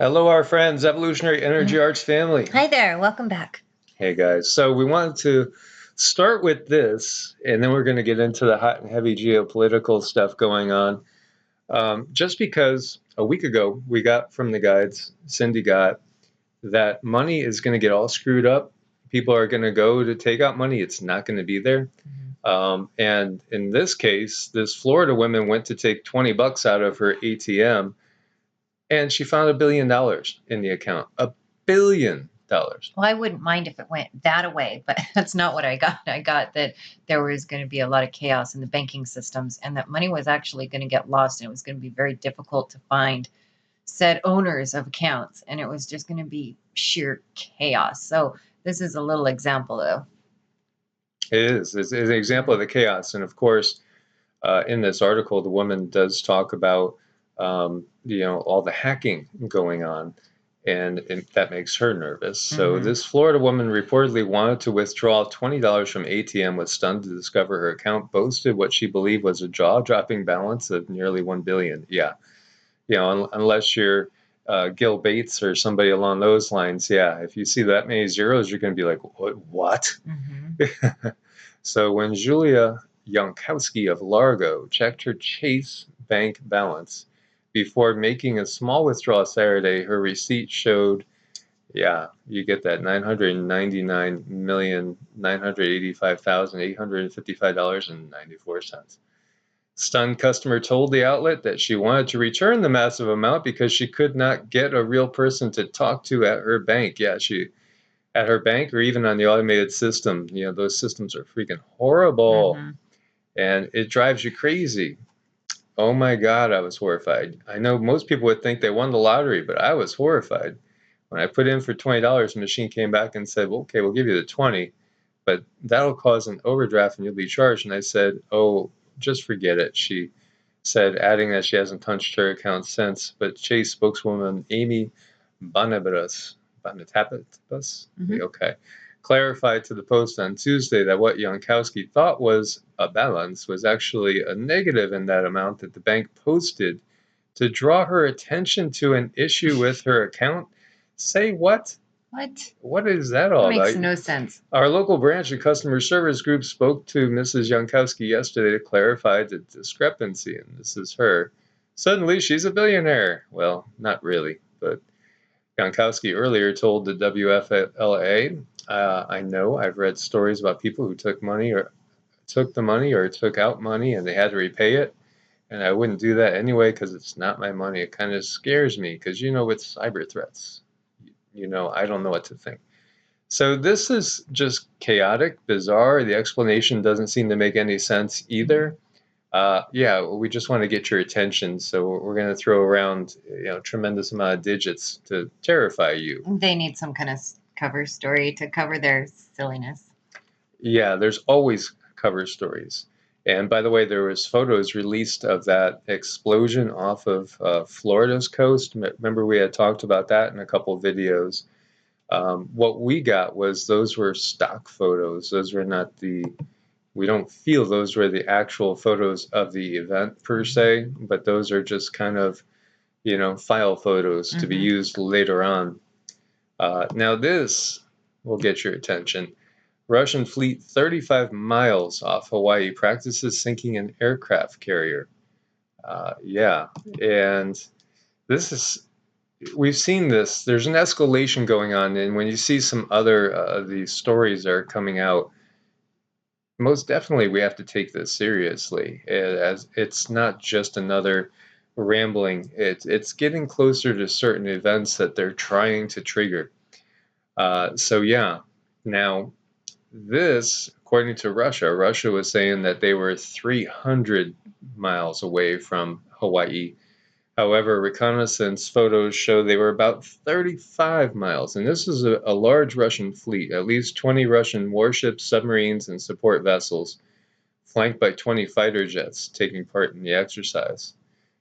Hello, our friends, Evolutionary Energy Arts family. Hi there, welcome back. Hey, guys. So we wanted to start with this, and then we're going to get into the hot and heavy geopolitical stuff going on. Just because a week ago we got from the guides, Cindy got, that money is going to get all screwed up. People are going to go to take out money. It's not going to be there. And in this case, this Florida woman went to take $20 out of her ATM, and she found $1 billion in the account. $1 billion. Well, I wouldn't mind if it went that away, but that's not what I got. I got that there was going to be a lot of chaos in the banking systems and that money was actually going to get lost, and it was going to be very difficult to find said owners of accounts, and it was just going to be sheer chaos. So this is a little example, though. It is. It's an example of the chaos. And of course, in this article, the woman does talk about, all the hacking going on. And that makes her nervous. So this Florida woman reportedly wanted to withdraw $20 from ATM, was stunned to discover her account boasted what she believed was a jaw-dropping balance of nearly $1 billion. Yeah. Unless you're Gil Bates or somebody along those lines, yeah, if you see that many zeros, you're going to be like, what? So when Julia Jankowski of Largo checked her Chase bank balance before making a small withdrawal Saturday, her receipt showed, yeah, you get that, $999,985,855.94. Stunned customer told the outlet that she wanted to return the massive amount because she could not get a real person to talk to at her bank. Yeah, at her bank or even on the automated system. Those systems are freaking horrible. And it drives you crazy. Oh my God, I was horrified. I know most people would think they won the lottery, but I was horrified. When I put in for $20, the machine came back and said, well, okay, we'll give you the 20, but that'll cause an overdraft and you'll be charged. And I said, oh, just forget it. She said, adding that she hasn't touched her account since. But Chase spokeswoman Amy Bonabas, okay, clarified to the Post on Tuesday that what Jankowski thought was a balance was actually a negative in that amount that the bank posted to draw her attention to an issue with her account. Say what? What is that all about? Makes no sense. Our local branch and customer service group spoke to Mrs. Jankowski yesterday to clarify the discrepancy, and this is her. Suddenly, she's a billionaire. Well, not really, but Jankowski earlier told the WFLA, I know I've read stories about people who took the money or took out money and they had to repay it. And I wouldn't do that anyway because it's not my money. It kind of scares me because, with cyber threats, I don't know what to think. So this is just chaotic, bizarre. The explanation doesn't seem to make any sense either. We just want to get your attention. So we're going to throw around, tremendous amount of digits to terrify you. They need some kind of cover story to cover their silliness. Yeah, there's always cover stories. And by the way, there was photos released of that explosion off of Florida's coast. Remember, we had talked about that in a couple of videos. What we got was those were stock photos. Those were not we don't feel those were the actual photos of the event per se, but those are just kind of, file photos to be used later on. Now this will get your attention. Russian fleet 35 miles off Hawaii practices sinking an aircraft carrier. And we've seen this. There's an escalation going on, and when you see some other of these stories that are coming out, most definitely we have to take this seriously, as it's not just another rambling. It's getting closer to certain events that they're trying to trigger. Now this, according to Russia was saying that they were 300 miles away from Hawaii. However, reconnaissance photos show they were about 35 miles, and this is a large Russian fleet, at least 20 Russian warships, submarines, and support vessels, flanked by 20 fighter jets taking part in the exercise.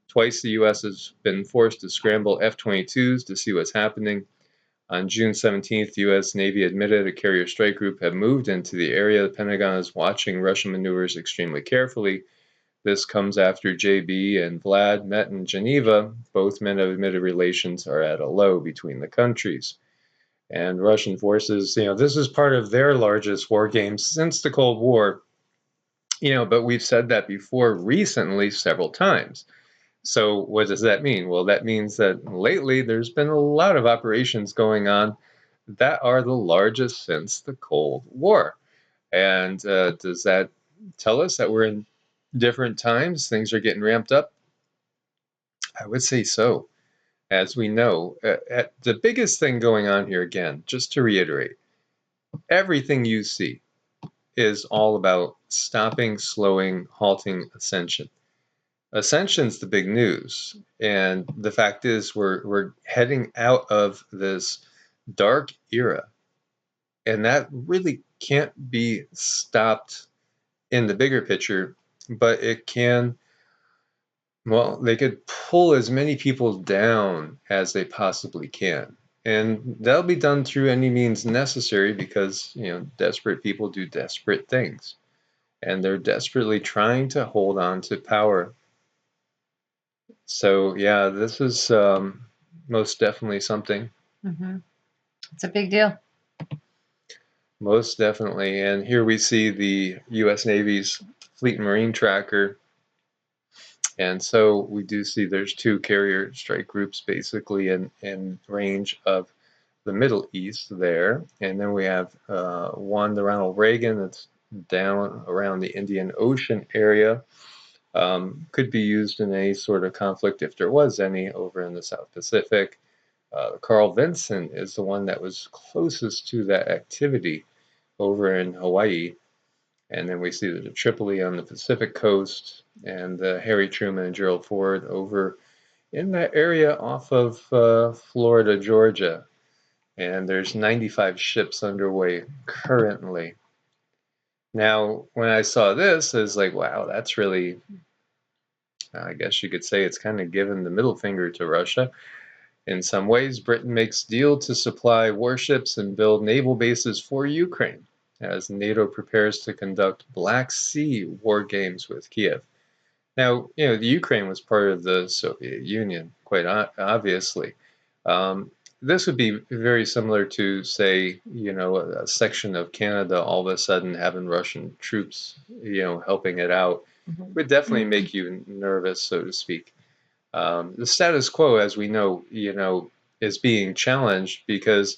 Twice the U.S. has been forced to scramble F-22s to see what's happening. On June 17th, the U.S. Navy admitted a carrier strike group had moved into the area. The Pentagon is watching Russian maneuvers extremely carefully. This comes after JB and Vlad met in Geneva. Both men have admitted relations are at a low between the countries. And Russian forces, this is part of their largest war games since the Cold War, but we've said that before recently several times. So what does that mean? Well, that means that lately there's been a lot of operations going on that are the largest since the Cold War. And does that tell us that we're in different times? Things are getting ramped up? I would say so. As we know, the biggest thing going on here, again, just to reiterate, everything you see is all about stopping, slowing, halting ascension. Ascension's the big news, and the fact is we're heading out of this dark era, and that really can't be stopped in the bigger picture, but it can. Well, they could pull as many people down as they possibly can. And that'll be done through any means necessary because, desperate people do desperate things. And they're desperately trying to hold on to power. So, yeah, this is most definitely something. Mm-hmm. It's a big deal. Most definitely. And here we see the U.S. Navy's Fleet and Marine Tracker. And so we do see there's two carrier strike groups basically in range of the Middle East there. And then we have one, the Ronald Reagan, that's down around the Indian Ocean area. Could be used in any sort of conflict if there was any over in the South Pacific. Carl Vinson is the one that was closest to that activity over in Hawaii. And then we see the Tripoli on the Pacific coast and Harry Truman and Gerald Ford over in that area off of Florida, Georgia. And there's 95 ships underway currently. Now, when I saw this, I was like, wow, that's really, I guess you could say it's kind of given the middle finger to Russia. In some ways, Britain makes deal to supply warships and build naval bases for Ukraine as NATO prepares to conduct Black Sea war games with Kiev. Now, the Ukraine was part of the Soviet Union, quite obviously. This would be very similar to, say, a section of Canada all of a sudden having Russian troops, helping it out. Mm-hmm. Would definitely make you nervous, so to speak. The status quo, as we know, is being challenged because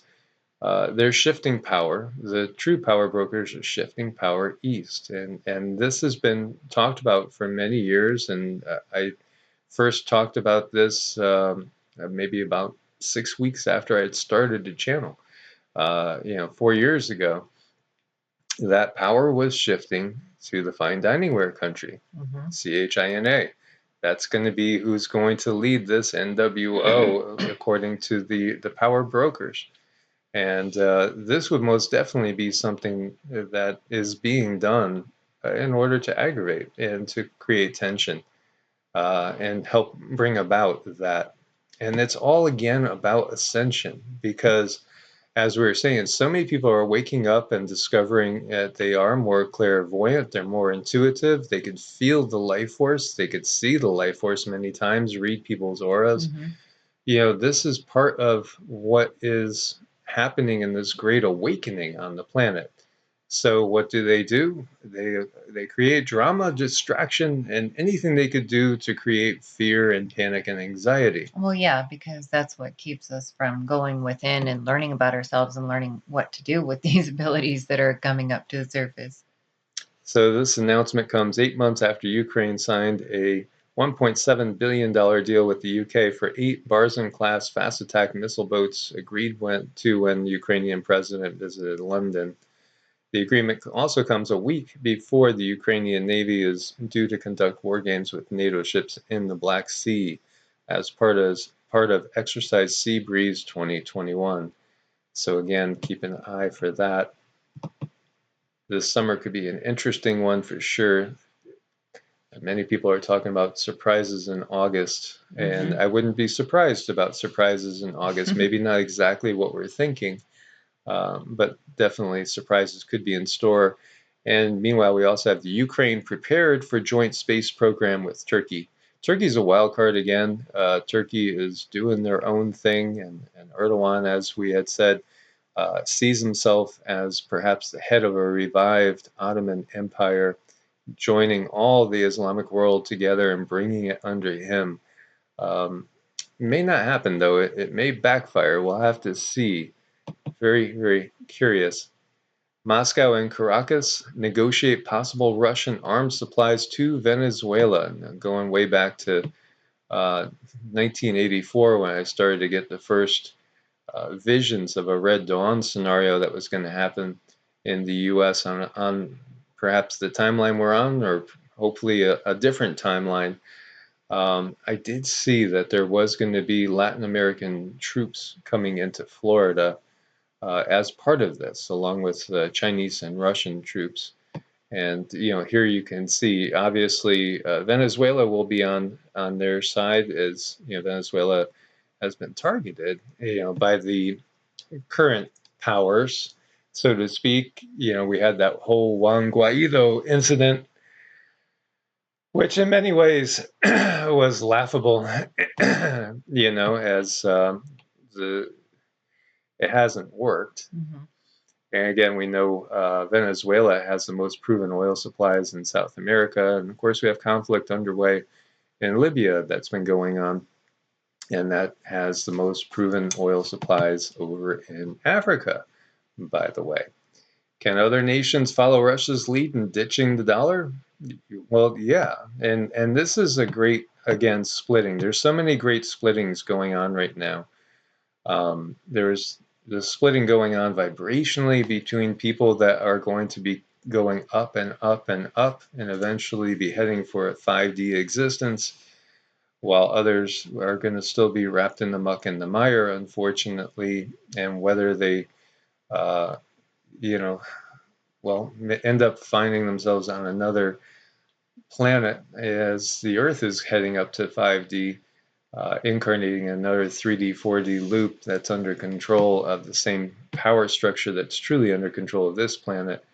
they're shifting power. The true power brokers are shifting power east, and this has been talked about for many years. And I first talked about this maybe about 6 weeks after I had started the channel. 4 years ago, that power was shifting to the fine dining ware country, Mm-hmm. CHINA. That's going to be who's going to lead this NWO according to the power brokers. And this would most definitely be something that is being done in order to aggravate and to create tension and help bring about that. And it's all again about ascension because, as we were saying, so many people are waking up and discovering that they are more clairvoyant, they're more intuitive, they could feel the life force, they could see the life force many times, read people's auras. Mm-hmm. This is part of what is happening in this great awakening on the planet. So what do? They create drama, distraction, and anything they could do to create fear and panic and anxiety. Well, yeah, because that's what keeps us from going within and learning about ourselves and learning what to do with these abilities that are coming up to the surface. So this announcement comes 8 months after Ukraine signed a $1.7 billion deal with the UK for 8 Barzan-class fast attack missile boats agreed when the Ukrainian president visited London. The agreement also comes a week before the Ukrainian Navy is due to conduct war games with NATO ships in the Black Sea as part of Exercise Sea Breeze 2021. So again, keep an eye for that. This summer could be an interesting one for sure. Many people are talking about surprises in August, and I wouldn't be surprised about surprises in August. Maybe not exactly what we're thinking, but definitely surprises could be in store. And meanwhile, we also have the Ukraine prepared for joint space program with Turkey. Turkey's a wild card again. Turkey is doing their own thing, and Erdogan, as we had said, sees himself as perhaps the head of a revived Ottoman Empire, joining all the Islamic world together and bringing it under him. May not happen, though. It may backfire. We'll have to see. Very, very curious. Moscow and Caracas negotiate possible Russian arms supplies to Venezuela. Now, going way back to 1984, when I started to get the first visions of a Red Dawn scenario that was going to happen in the U.S. on perhaps the timeline we're on, or hopefully a different timeline. I did see that there was going to be Latin American troops coming into Florida as part of this, along with Chinese and Russian troops. And here you can see, obviously, Venezuela will be on their side, as Venezuela has been targeted, by the current powers, so to speak. We had that whole Juan Guaido incident, which in many ways was laughable, as it hasn't worked. Mm-hmm. And again, we know Venezuela has the most proven oil supplies in South America. And of course, we have conflict underway in Libya that's been going on. And that has the most proven oil supplies over in Africa, by the way. Can other nations follow Russia's lead in ditching the dollar? Well, yeah. And this is a great, again, splitting. There's so many great splittings going on right now. There's the splitting going on vibrationally between people that are going to be going up and up and up and eventually be heading for a 5D existence, while others are going to still be wrapped in the muck and the mire, unfortunately. And whether they, end up finding themselves on another planet as the Earth is heading up to 5D, incarnating another 3D, 4D loop that's under control of the same power structure that's truly under control of this planet.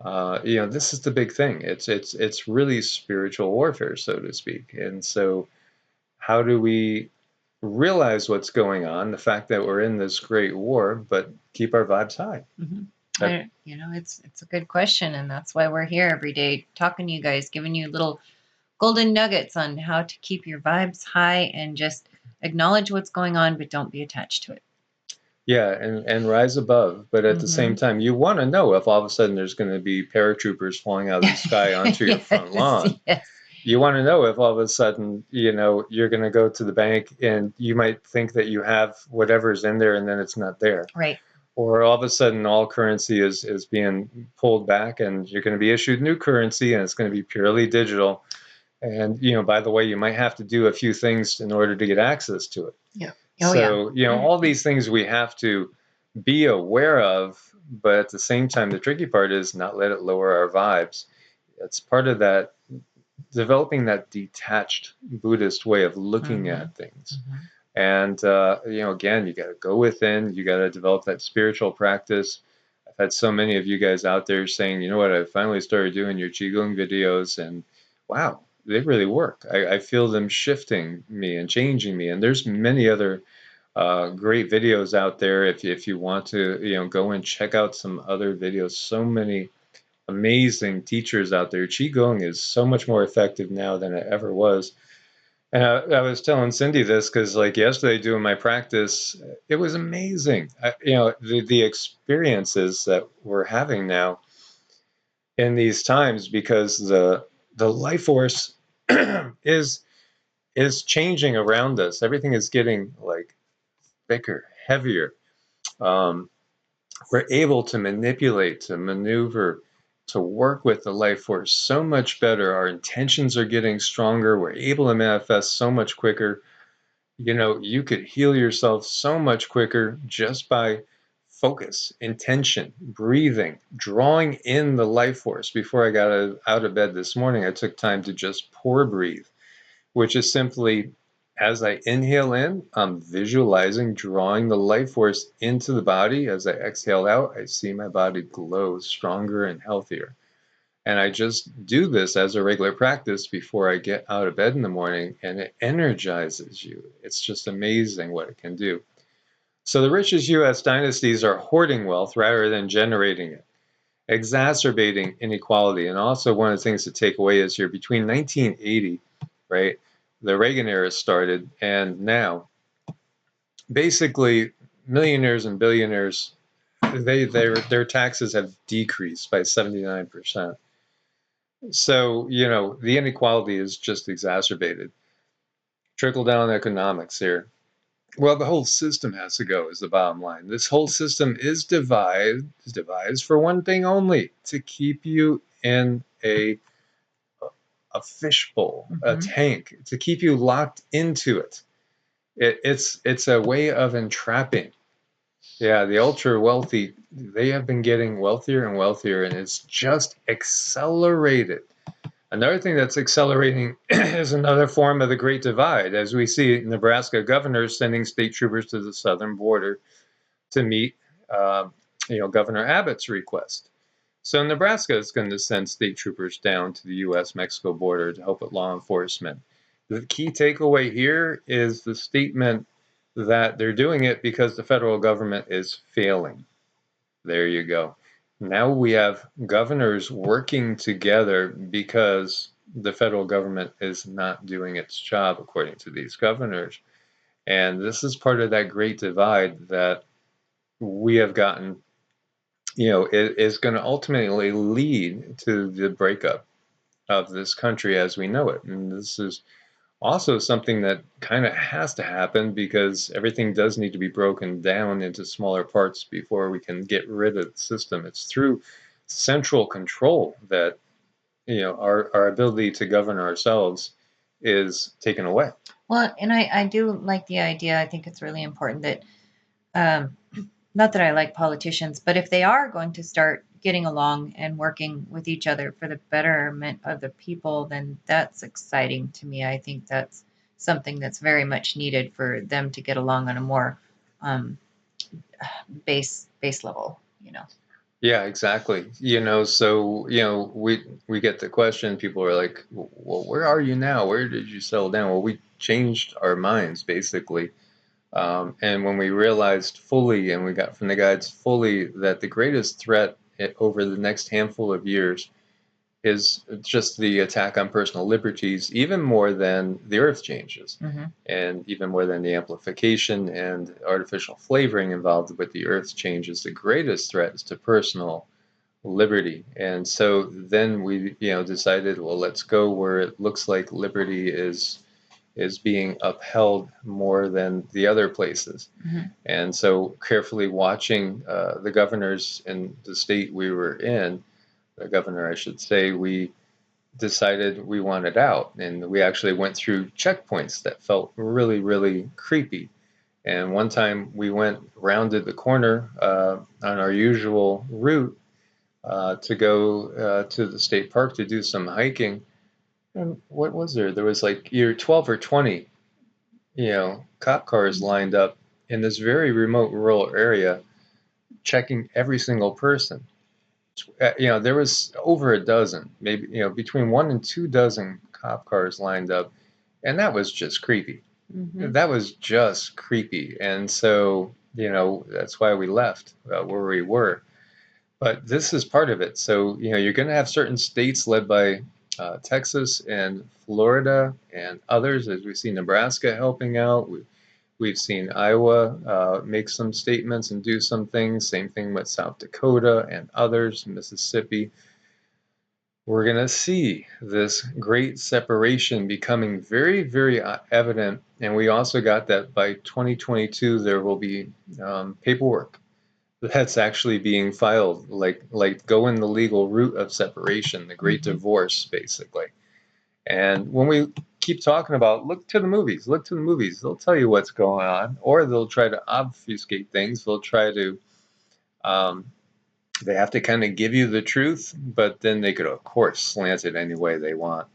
This is the big thing. It's really spiritual warfare, so to speak. And so, how do we realize what's going on? The fact that we're in this great war, but keep our vibes high. Mm-hmm. It's a good question, and that's why we're here every day talking to you guys, giving you little golden nuggets on how to keep your vibes high and just acknowledge what's going on, but don't be attached to it. Yeah, and rise above. But at the same time, you want to know if all of a sudden there's going to be paratroopers falling out of the sky onto your front lawn. Yes. You want to know if all of a sudden, you're going to go to the bank and you might think that you have whatever's in there and then it's not there. Right. Or all of a sudden all currency is being pulled back and you're going to be issued new currency and it's going to be purely digital. And, by the way, you might have to do a few things in order to get access to it. Yeah. All these things we have to be aware of, but at the same time, the tricky part is not let it lower our vibes. It's part of that, developing that detached Buddhist way of looking at things. And, again, you got to go within, you got to develop that spiritual practice. I've had so many of you guys out there saying, you know what, I finally started doing your Qigong videos and wow, they really work. I feel them shifting me and changing me. And there's many other great videos out there if you want to, go and check out some other videos. So many amazing teachers out there. Qigong is so much more effective now than it ever was. And I was telling Cindy this because, like, yesterday doing my practice, it was amazing. The experiences that we're having now in these times, because the life force is changing around us. Everything is getting like thicker, heavier. We're able to manipulate, to maneuver, to work with the life force so much better. Our intentions are getting stronger. We're able to manifest so much quicker. You could heal yourself so much quicker just by focus, intention, breathing, drawing in the life force. Before I got out of bed this morning, I took time to just pour breathe, which is simply, as I inhale in, I'm visualizing drawing the life force into the body. As I exhale out, I see my body glow stronger and healthier. And I just do this as a regular practice before I get out of bed in the morning, and it energizes you. It's just amazing what it can do. So the richest U.S. dynasties are hoarding wealth rather than generating it, exacerbating inequality. And also one of the things to take away is here between 1980, right, the Reagan era started, and now basically millionaires and billionaires, their taxes have decreased by 79%. So, the inequality is just exacerbated. Trickle down economics here. Well, the whole system has to go is the bottom line. This whole system is devised for one thing only, to keep you in a fishbowl, a tank, to keep you locked into it. It's a way of entrapping. Yeah, the ultra wealthy, they have been getting wealthier and wealthier, and it's just accelerated. Another thing that's accelerating is another form of the Great Divide, as we see Nebraska governors sending state troopers to the southern border to meet, Governor Abbott's request. So Nebraska is going to send state troopers down to the U.S.-Mexico border to help with law enforcement. The key takeaway here is the statement that they're doing it because the federal government is failing. There you go. Now we have governors working together because the federal government is not doing its job, according to these governors. And this is part of that great divide that we have gotten, it is going to ultimately lead to the breakup of this country as we know it. And this is also something that kind of has to happen because everything does need to be broken down into smaller parts before we can get rid of the system. It's through central control that our ability to govern ourselves is taken away. Well, and I do like the idea. I think it's really important that, um, not that I like politicians, but if they are going to start getting along and working with each other for the betterment of the people, then that's exciting to me. I think that's something that's very much needed for them to get along on a more um, base level. Yeah, exactly. So we get the question. People are like, "Well, where are you now? Where did you settle down?" Well, we changed our minds basically. And when we realized fully, and we got from the guides fully, that the greatest threat over the next handful of years is just the attack on personal liberties, even more than the earth changes, and even more than the amplification and artificial flavoring involved with the earth changes. The greatest threat is to personal liberty. And so then we, decided, well, let's go where it looks like liberty is being upheld more than the other places. And so carefully watching the governors in the state we were in, the governor, I should say, we decided we wanted out. And we actually went through checkpoints that felt really, really creepy. And one time we rounded the corner on our usual route to go to the state park to do some hiking. And what was there? There was like either 12 or 20, cop cars lined up in this very remote rural area, checking every single person. There was over a dozen, maybe, between 1 and 2 dozen cop cars lined up, and that was just creepy. That was just creepy. And so, that's why we left where we were. But this is part of it. So, you're going to have certain states led by Texas and Florida and others, as we see Nebraska helping out. We've seen Iowa make some statements and do some things. Same thing with South Dakota and others, Mississippi. We're going to see this great separation becoming very, very evident. And we also got that by 2022, there will be paperwork that's actually being filed, like going the legal route of separation, the great divorce, basically. And when we keep talking about look to the movies, they'll tell you what's going on, or they'll try to obfuscate things. They'll try to, they have to kind of give you the truth, but then they could, of course, slant it any way they want.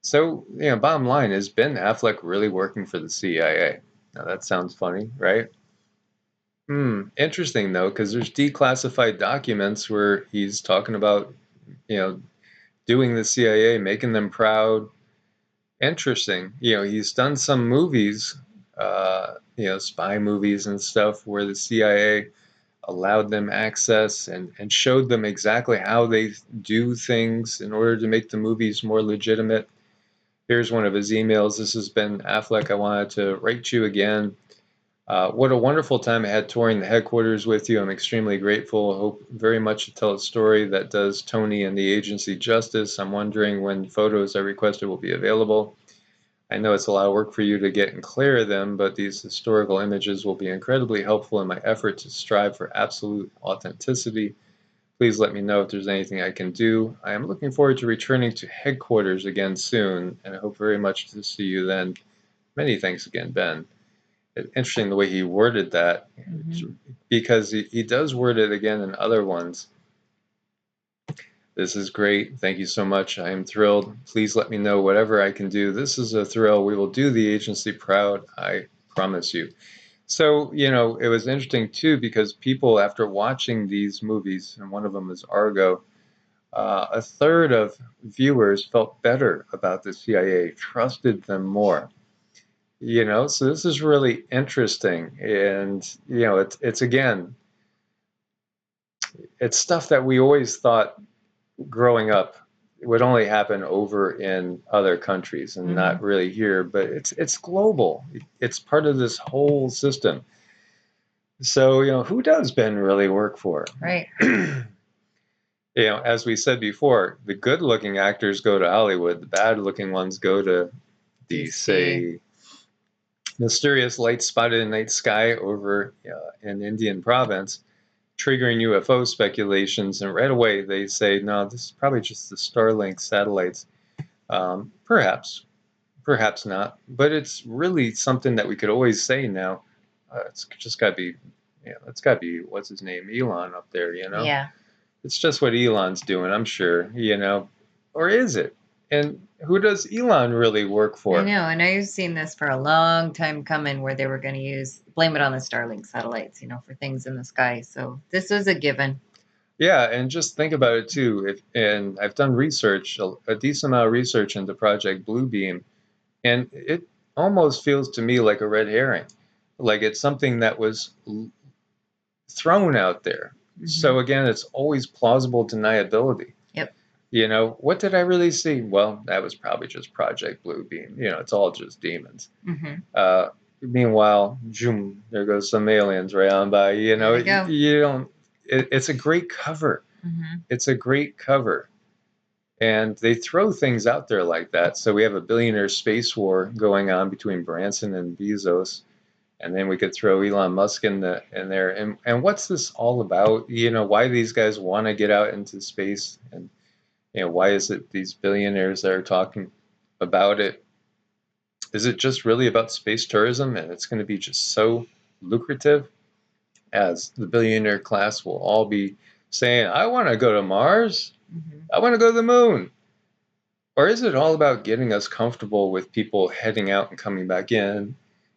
So, bottom line is Ben Affleck really working for the CIA. Now that sounds funny, right? Interesting though, because there's declassified documents where he's talking about, doing the CIA, making them proud. Interesting. He's done some movies, spy movies and stuff where the CIA allowed them access and showed them exactly how they do things in order to make the movies more legitimate. Here's one of his emails. This has been Affleck. I wanted to write you again. What a wonderful time I had touring the headquarters with you. I'm extremely grateful. I hope very much to tell a story that does Tony and the agency justice. I'm wondering when photos I requested will be available. I know it's a lot of work for you to get and clear them, but these historical images will be incredibly helpful in my effort to strive for absolute authenticity. Please let me know if there's anything I can do. I am looking forward to returning to headquarters again soon, and I hope very much to see you then. Many thanks again, Ben. Interesting the way he worded that, because he does word it again in other ones. This is great. Thank you so much. I am thrilled. Please let me know whatever I can do. This is a thrill. We will do the agency proud. I promise you. So, it was interesting too, because people, after watching these movies, and one of them is Argo, a third of viewers felt better about the CIA, trusted them more. So this is really interesting. And, it's again, it's stuff that we always thought growing up would only happen over in other countries and not really here, but it's global. It's part of this whole system. So, who does Ben really work for? Right. As we said before, the good-looking actors go to Hollywood, the bad-looking ones go to DC. Mysterious light spotted in night sky over in Indian province, triggering UFO speculations, and right away they say, no, this is probably just the Starlink satellites. Perhaps not, but it's really something that we could always say now. It's just got to be, it's got to be, what's his name, Elon up there, Yeah. It's just what Elon's doing, I'm sure, or is it? And who does Elon really work for? I know, and I've seen this for a long time coming, where they were going to blame it on the Starlink satellites, for things in the sky. So this was a given. Yeah, and just think about it too. And I've done research, a decent amount of research into Project Bluebeam, and it almost feels to me like a red herring, like it's something that was thrown out there. So again, it's always plausible deniability. Yep. What did I really see? Well, that was probably just Project Bluebeam. It's all just demons. Meanwhile, zoom, there goes some aliens right on by. You don't. It's a great cover. It's a great cover. And they throw things out there like that. So we have a billionaire space war going on between Branson and Bezos. And then we could throw Elon Musk in there. And what's this all about? Why these guys want to get out into space? And, why is it these billionaires that are talking about it? Is it just really about space tourism? And it's going to be just so lucrative, as the billionaire class will all be saying, I want to go to Mars. I want to go to the moon. Or is it all about getting us comfortable with people heading out and coming back in,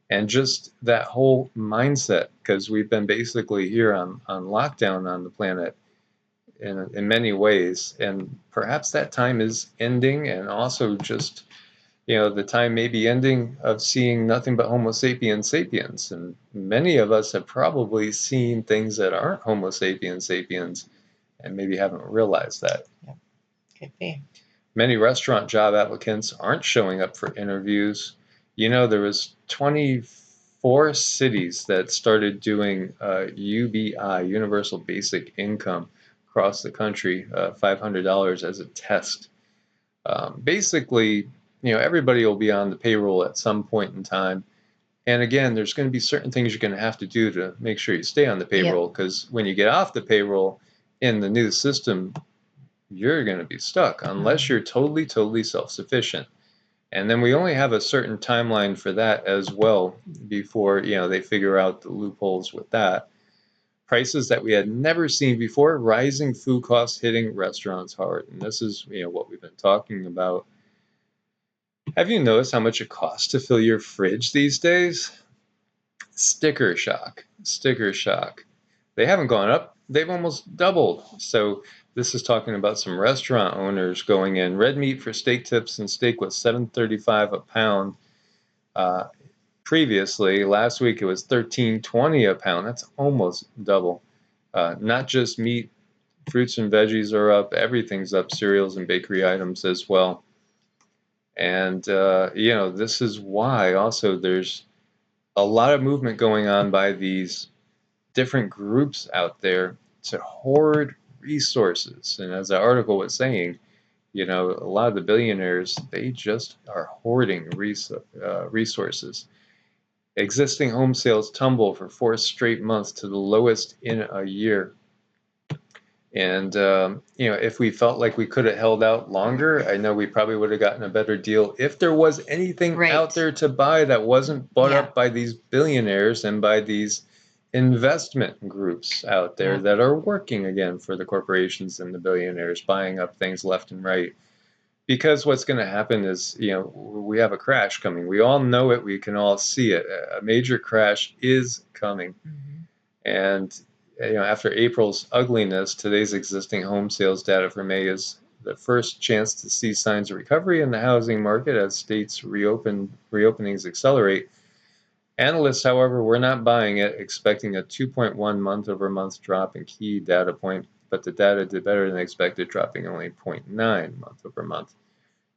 and just that whole mindset? Because we've been basically here on lockdown on the planet in many ways, and perhaps that time is ending, and also just the time may be ending of seeing nothing but Homo sapiens sapiens, and many of us have probably seen things that aren't Homo sapiens sapiens and maybe haven't realized that. Yeah, could be. Many restaurant job applicants aren't showing up for interviews. There was 24 cities that started doing UBI, Universal Basic Income, across the country, $500 as a test. Basically, everybody will be on the payroll at some point in time. And again, there's going to be certain things you're going to have to do to make sure you stay on the payroll, because when you get off the payroll in the new system, you're going to be stuck unless you're totally, totally self-sufficient. And then we only have a certain timeline for that as well before, they figure out the loopholes with that. Prices that we had never seen before, rising food costs hitting restaurants hard. And this is, what we've been talking about. Have you noticed how much it costs to fill your fridge these days? Sticker shock. Sticker shock. they haven't gone up. They've almost doubled. So this is talking about some restaurant owners going in. Red meat for steak tips and steak was $7.35 a pound. Previously, last week it was $13.20 a pound. That's almost double. Not just meat, fruits and veggies are up. Everything's up. Cereals and bakery items as well. And this is why also there's a lot of movement going on by these different groups out there to hoard resources. And as the article was saying, a lot of the billionaires, they just are hoarding resources. Existing home sales tumble for 4 straight months to the lowest in a year. And, if we felt like we could have held out longer, I know we probably would have gotten a better deal if there was anything out there to buy that wasn't bought up by these billionaires and by these investment groups out there that are working again for the corporations and the billionaires, buying up things left and right. Because what's going to happen is, we have a crash coming. We all know it. We can all see it. A major crash is coming. Mm-hmm. And after April's ugliness, today's existing home sales data for May is the first chance to see signs of recovery in the housing market as states reopenings accelerate. Analysts, however, were not buying it, expecting a 2.1 month-over-month drop in key data point, but the data did better than expected, dropping only 0.9 month-over-month.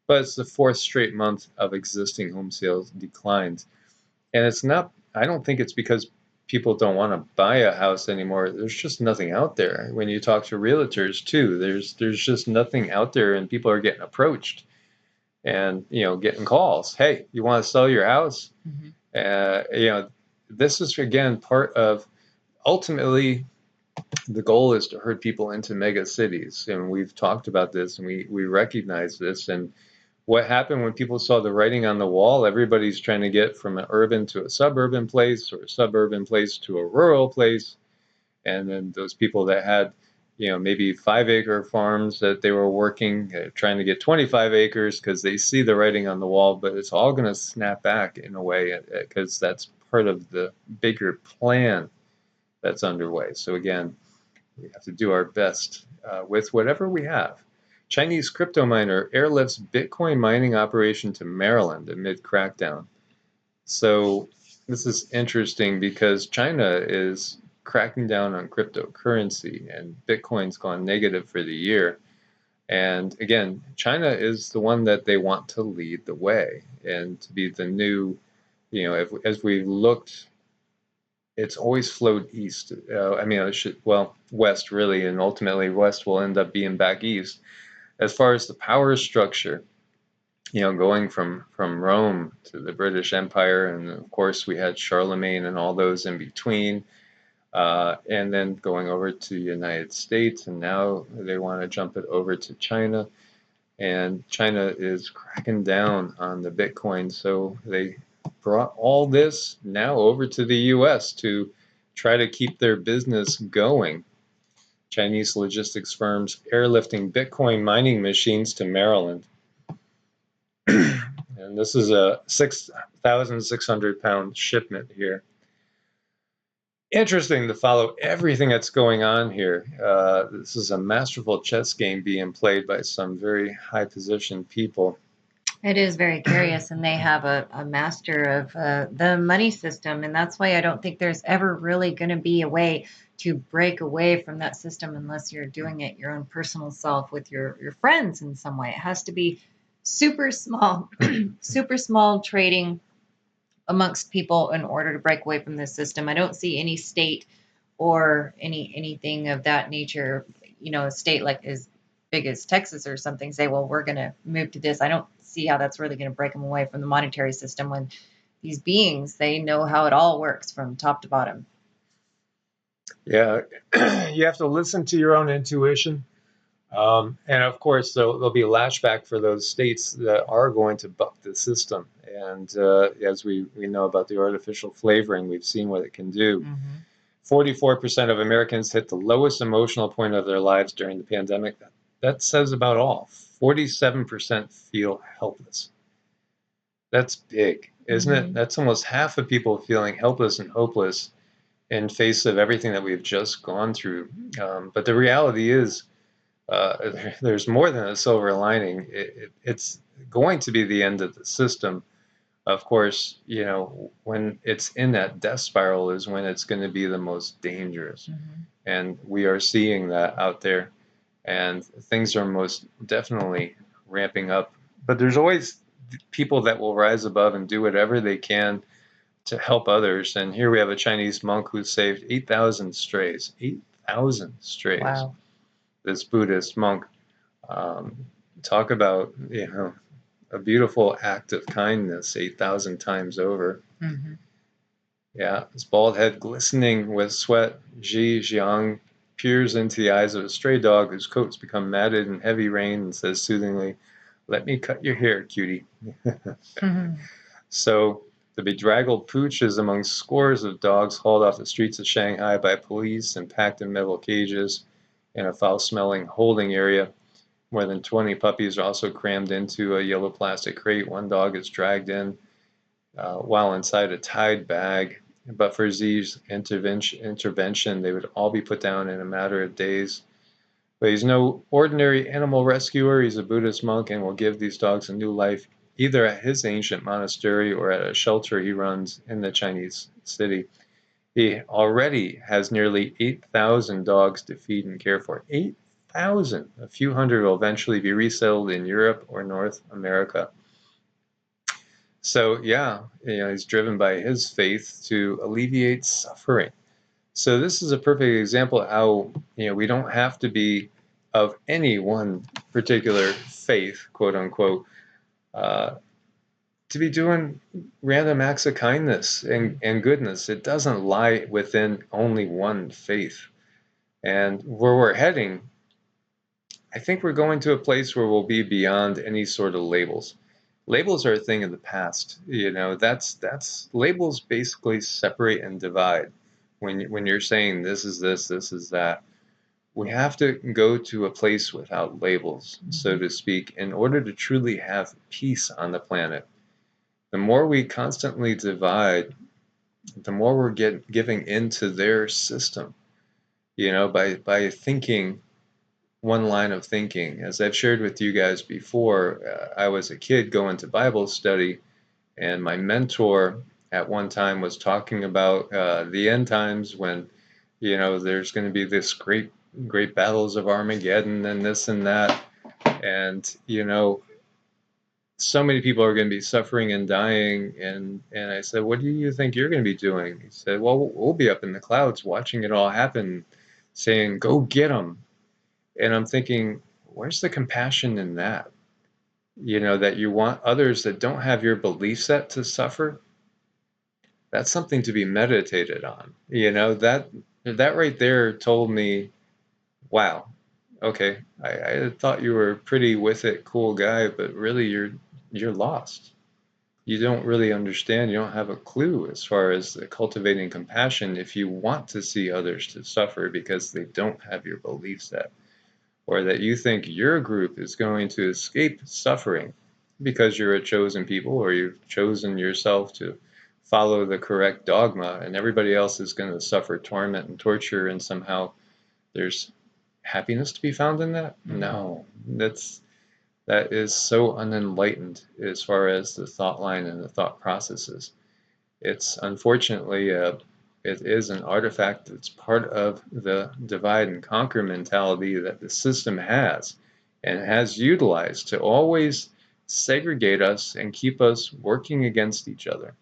But it's the 4th straight month of existing home sales declines. And it's not, I don't think it's because people don't want to buy a house anymore. There's just nothing out there. When you talk to realtors too, there's just nothing out there, and people are getting approached and getting calls. Hey, you want to sell your house? Mm-hmm. This is again part of, ultimately the goal is to herd people into mega cities, and we've talked about this, and we recognize this. And what happened when people saw the writing on the wall? Everybody's trying to get from an urban to a suburban place, or a suburban place to a rural place. And then those people that had, maybe 5-acre farms that they were working, trying to get 25 acres because they see the writing on the wall. But it's all going to snap back in a way, because that's part of the bigger plan that's underway. So again, we have to do our best with whatever we have. Chinese crypto miner airlifts Bitcoin mining operation to Maryland amid crackdown. So this is interesting because China is cracking down on cryptocurrency, and Bitcoin's gone negative for the year. And again, China is the one that they want to lead the way and to be the new, as we've looked, it's always flowed east. West really, and ultimately west will end up being back east. As far as the power structure, going from Rome to the British Empire, and of course we had Charlemagne and all those in between, and then going over to the United States, and now they want to jump it over to China. And China is cracking down on the Bitcoin, so they brought all this now over to the U.S. to try to keep their business going. Chinese logistics firms airlifting Bitcoin mining machines to Maryland. And this is a 6,600-pound shipment here. Interesting to follow everything that's going on here. This is a masterful chess game being played by some very high-positioned people. It is very curious, and they have a master of the money system, and that's why I don't think there's ever really going to be a way to break away from that system unless you're doing it your own personal self with your friends in some way. It has to be super small, super small trading amongst people in order to break away from this system. I don't see any state or anything of that nature, a state like as big as Texas or something, say, well, we're going to move to this. I don't see how that's really going to break them away from the monetary system when these beings, they know how it all works from top to bottom. Yeah, you have to listen to your own intuition. And of course, there'll be a lashback for those states that are going to buck the system. And as we know about the artificial flavoring, we've seen what it can do. Mm-hmm. 44% of Americans hit the lowest emotional point of their lives during the pandemic. That says about all. 47% feel helpless. That's big, isn't it? That's almost half of people feeling helpless and hopeless. in face of everything that we've just gone through. But the reality is, there's more than a silver lining. It's going to be the end of the system. Of course, when it's in that death spiral is when it's going to be the most dangerous. And we are seeing that out there. And things are most definitely ramping up. But there's always people that will rise above and do whatever they can to help others. And here we have a Chinese monk who saved 8,000 strays. 8,000 strays. Wow. This Buddhist monk. Talk about, a beautiful act of kindness 8,000 times over. Yeah, his bald head glistening with sweat, Jiang peers into the eyes of a stray dog whose coat's become matted in heavy rain and says soothingly, "Let me cut your hair, cutie." So the bedraggled pooch is among scores of dogs hauled off the streets of Shanghai by police and packed in metal cages in a foul-smelling holding area. More than 20 puppies are also crammed into a yellow plastic crate. One dog is dragged in while inside a Tide bag. But for Z's intervention, they would all be put down in a matter of days. But he's no ordinary animal rescuer. He's a Buddhist monk and will give these dogs a new life, either at his ancient monastery or at a shelter he runs in the Chinese city. He already has nearly 8,000 dogs to feed and care for. 8,000. A few hundred will eventually be resettled in Europe or North America. So yeah, he's driven by his faith to alleviate suffering. So this is a perfect example of how we don't have to be of any one particular faith, quote unquote, to be doing random acts of kindness and goodness. It doesn't lie within only one faith. And where we're heading, I think we're going to a place where we'll be beyond any sort of labels. Labels are a thing of the past. That's labels basically separate and divide. When you're saying this is this is that, we have to go to a place without labels, so to speak, in order to truly have peace on the planet. The more we constantly divide, the more we're giving into their system. By thinking one line of thinking. As I've shared with you guys before, I was a kid going to Bible study, and my mentor at one time was talking about the end times when, there's going to be this great battles of Armageddon and this and that. And, so many people are going to be suffering and dying. And I said, what do you think you're going to be doing? He said, well, we'll be up in the clouds watching it all happen, saying, go get them. And I'm thinking, where's the compassion in that? That you want others that don't have your belief set to suffer. That's something to be meditated on. That right there told me, wow, okay, I thought you were a pretty with it, cool guy, but really you're lost. You don't really understand. You don't have a clue as far as cultivating compassion if you want to see others to suffer because they don't have your belief set. Or that you think your group is going to escape suffering because you're a chosen people, or you've chosen yourself to follow the correct dogma, and everybody else is going to suffer torment and torture, and somehow there's happiness to be found in that? No, that is so unenlightened as far as the thought line and the thought processes. It's unfortunately it is an artifact that's part of the divide and conquer mentality that the system has and has utilized to always segregate us and keep us working against each other.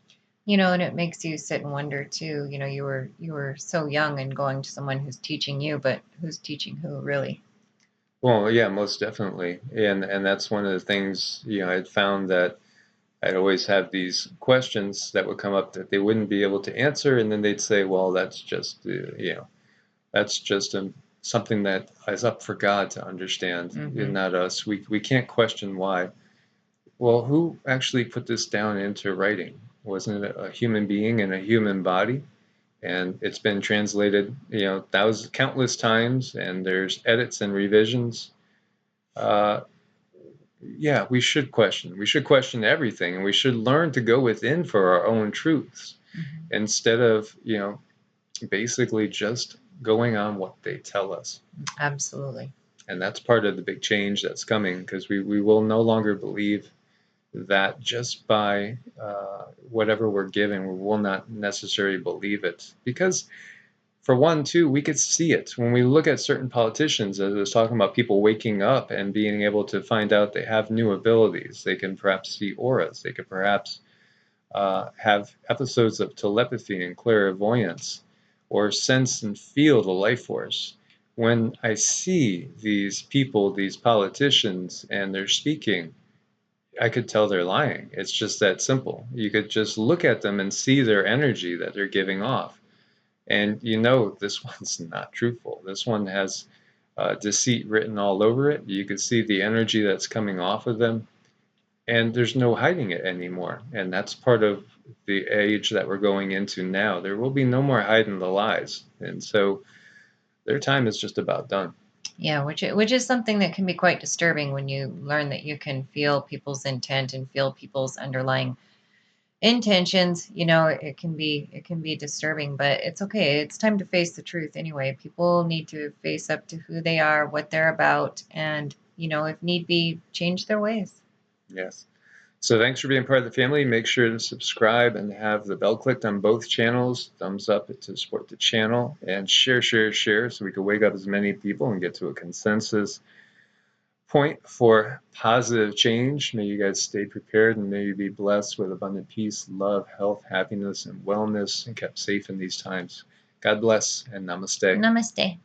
And it makes you sit and wonder too. You were so young and going to someone who's teaching you, but who's teaching who really? Well, yeah, most definitely. And that's one of the things, I'd found that I'd always have these questions that would come up that they wouldn't be able to answer, and then they'd say, well, that's just that's just something that is up for God to understand, not us. We can't question why. Well, who actually put this down into writing? Wasn't it a human being in a human body? And it's been translated, countless times, and there's edits and revisions. Yeah, we should question. We should question everything, and we should learn to go within for our own truths instead of, basically just going on what they tell us. Absolutely. And that's part of the big change that's coming, because we will no longer believe that just by whatever we're given, we will not necessarily believe it. Because for one, too, we could see it. When we look at certain politicians, as I was talking about people waking up and being able to find out they have new abilities, they can perhaps see auras, they could perhaps have episodes of telepathy and clairvoyance, or sense and feel the life force. When I see these people, these politicians, and they're speaking, I could tell they're lying. It's just that simple. You could just look at them and see their energy that they're giving off. And you know this one's not truthful. This one has deceit written all over it. You can see the energy that's coming off of them, and there's no hiding it anymore. And that's part of the age that we're going into now. There will be no more hiding the lies. And so their time is just about done. Yeah, which is something that can be quite disturbing when you learn that you can feel people's intent and feel people's underlying intentions. It can be disturbing, but it's okay. It's time to face the truth anyway. People need to face up to who they are, what they're about, and if need be, change their ways. Yes. So thanks for being part of the family. Make sure to subscribe and have the bell clicked on both channels. Thumbs up to support the channel, and share, so we can wake up as many people and get to a consensus point for positive change. May you guys stay prepared, and may you be blessed with abundant peace, love, health, happiness, and wellness, and kept safe in these times. God bless, and namaste. Namaste.